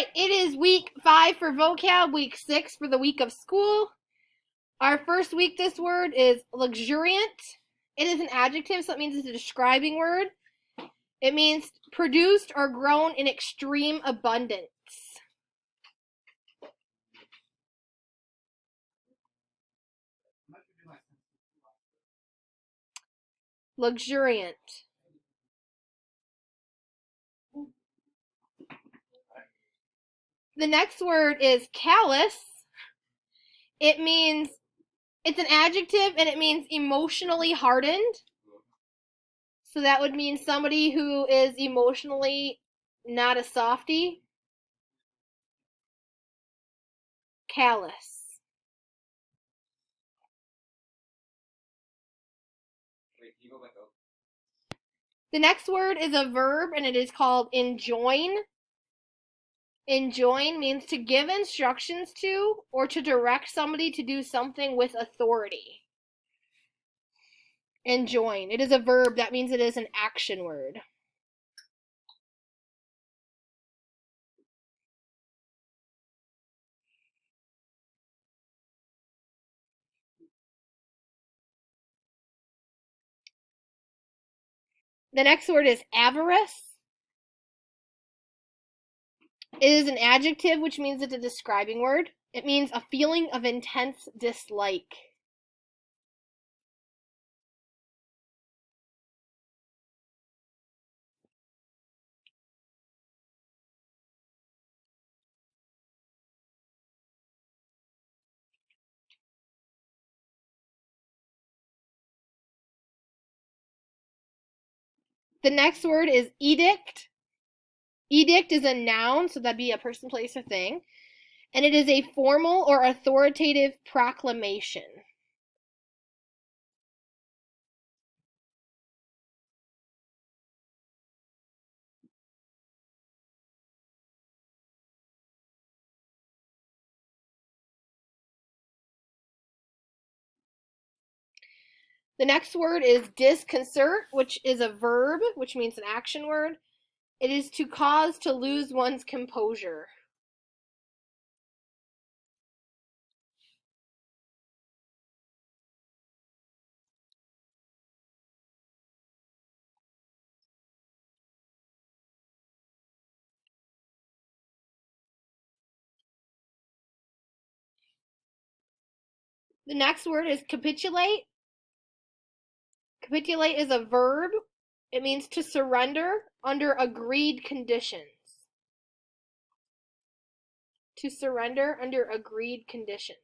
right, it is week 5 for vocab, week 6 for the week of school. Our first week, this word is luxuriant. It is an adjective, so it means it's a describing word. It means produced or grown in extreme abundance. Luxuriant. The next word is callous. It means, it's an adjective and it means emotionally hardened. So that would mean somebody who is emotionally not a softie. Callous. The next word is a verb and it is called enjoin. Enjoin means to give instructions to or to direct somebody to do something with authority. Enjoin. It is a verb. That means it is an action word. The next word is avarice. It is an adjective, which means it's a describing word. It means a feeling of intense dislike. The next word is edict. Edict is a noun, so that'd be a person, place, or thing. And it is a formal or authoritative proclamation. The next word is disconcert, which is a verb, which means an action word. It is to cause to lose one's composure. The next word is capitulate. Capitulate is a verb. It means to surrender under agreed conditions. To surrender under agreed conditions.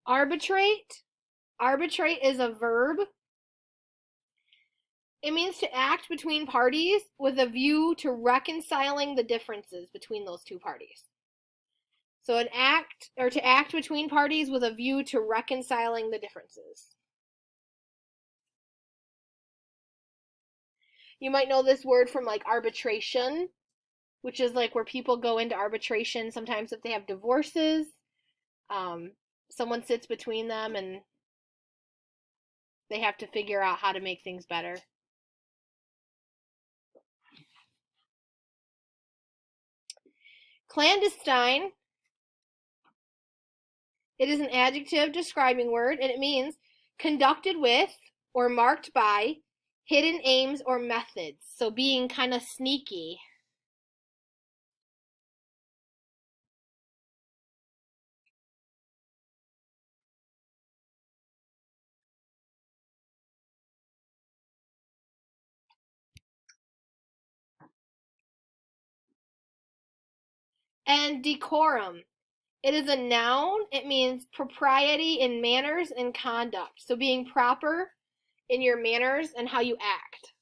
Arbitrate. Arbitrate is a verb. It means to act between parties with a view to reconciling the differences between those two parties. So to act between parties with a view to reconciling the differences. You might know this word from like arbitration, which is like where people go into arbitration sometimes if they have divorces. Someone sits between them and they have to figure out how to make things better. Clandestine. It is an adjective describing word, and it means conducted with or marked by hidden aims or methods. So being kind of sneaky. And decorum. It is a noun. It means propriety in manners and conduct. So being proper in your manners and how you act.